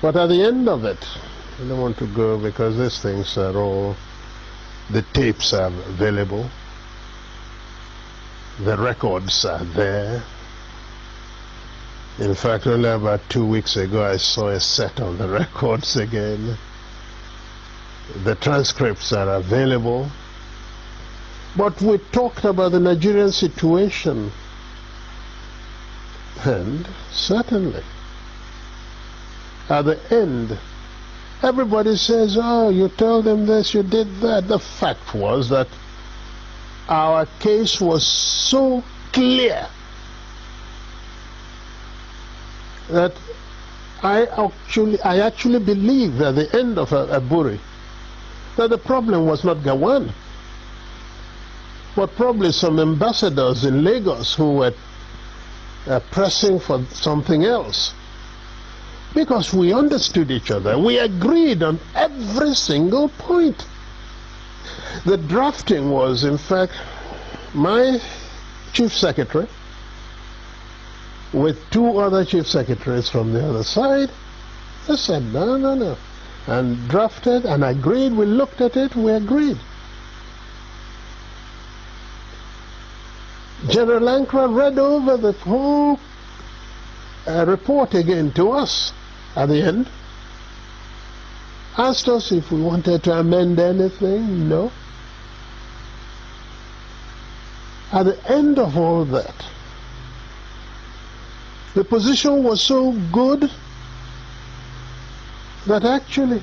But at the end of it, I don't want to go because these things are all, the tapes are available, the records are there. In fact, only about 2 weeks ago I saw a set of the records again. The transcripts are available. But we talked about the Nigerian situation, and certainly at the end everybody says, oh, you told them this, you did that. The fact was that our case was so clear that I actually believe at the end of Aburi that the problem was not Gawan, but probably some ambassadors in Lagos who were pressing for something else. Because we understood each other. We agreed on every single point. The drafting was, in fact, my chief secretary with 2 other chief secretaries from the other side. They said, no, no, no. And drafted and agreed. We looked at it, we agreed. General Ankara read over the whole report again to us at the end, asked us if we wanted to amend anything. No. At the end of all that, the position was so good that actually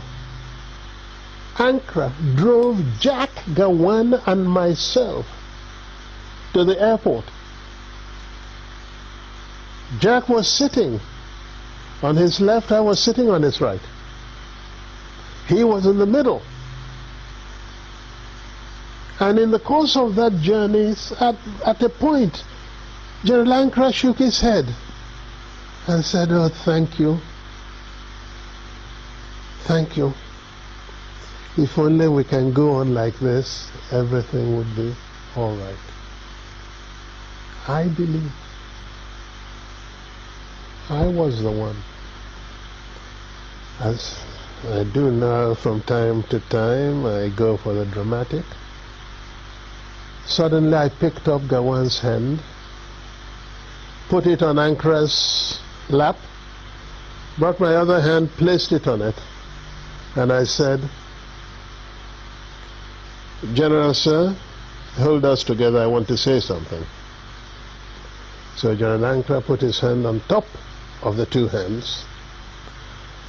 Ankara drove Jack, Gawan and myself to the airport. Jack was sitting on his left, I was sitting on his right. He was in the middle. And in the course of that journey, at a point, General Ankara shook his head and said, oh, thank you. Thank you. If only we can go on like this, everything would be all right. I believe I was the one. As I do now from time to time, I go for the dramatic. Suddenly I picked up Gawan's hand, put it on Ankara's lap, brought my other hand, placed it on it, and I said, General Sir, hold us together, I want to say something. So General Ankara put his hand on top of the 2 hands,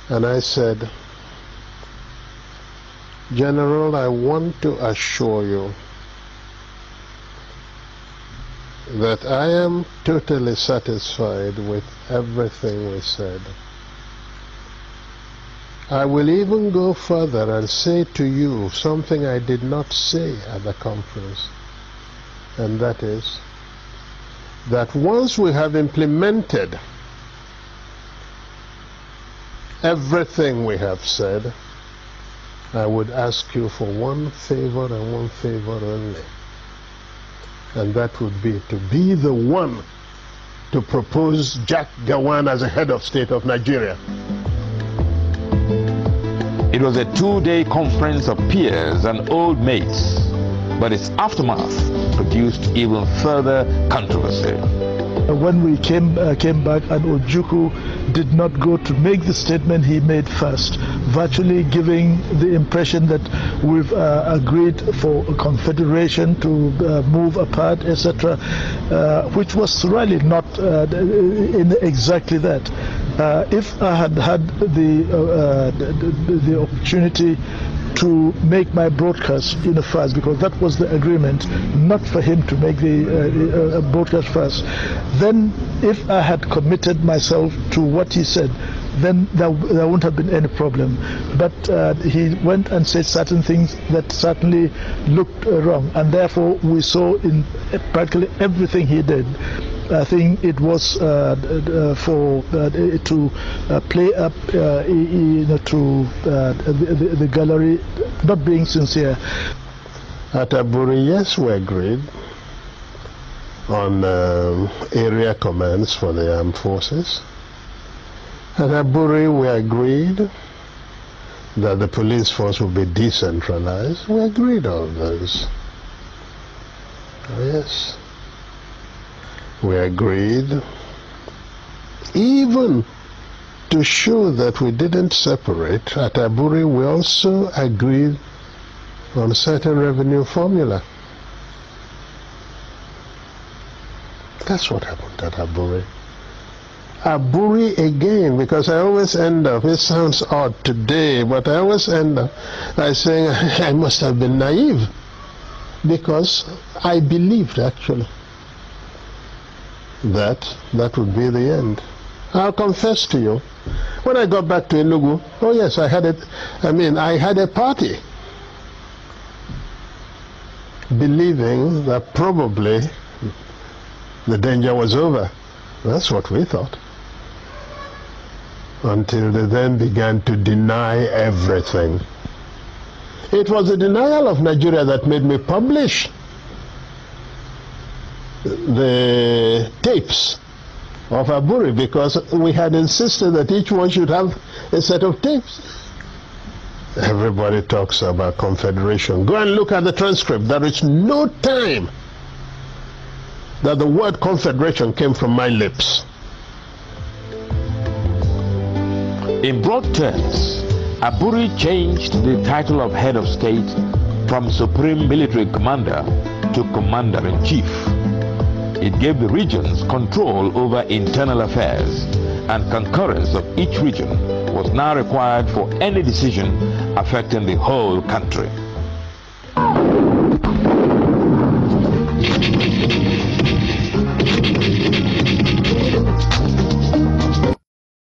and I said, General, I want to assure you that I am totally satisfied with everything we said. I will even go further and say to you something I did not say at the conference, and that is that once we have implemented everything we have said, I would ask you for one favor and one favor only, and that would be to be the one to propose Jack Gawan as a head of state of Nigeria. It was a 2-day conference of peers and old mates, but its aftermath produced even further controversy. When we came back, and Ojukwu did not go to make the statement he made first, virtually giving the impression that we've agreed for a confederation to move apart, etc., which was really not in exactly that. If I had had the opportunity to make my broadcast in the first, because that was the agreement, not for him to make the broadcast first, then if I had committed myself to what he said, then there wouldn't have been any problem. But he went and said certain things that certainly looked wrong, and therefore we saw in practically everything he did, I think it was for to play up to the gallery, not being sincere. At Aburi, yes, we agreed on area commands for the armed forces. At Aburi, we agreed that the police force would be decentralized. We agreed on those. Yes. We agreed even to show that we didn't separate. At Aburi, we also agreed on a certain revenue formula. That's what happened at Aburi. Aburi again, because I always end up, it sounds odd today, but I always end up by saying I must have been naive, because I believed actually that would be the end. I'll confess to you, when I got back to Enugu, oh yes, I had a party believing that probably the danger was over. That's what we thought. Until they then began to deny everything. It was the denial of Nigeria that made me publish the tapes of Aburi, because we had insisted that each one should have a set of tapes. Everybody talks about confederation. Go and look at the transcript. There is no time that the word confederation came from my lips. In broad terms, Aburi changed the title of head of state from Supreme Military Commander to Commander-in-Chief. It gave the regions control over internal affairs, and concurrence of each region was now required for any decision affecting the whole country.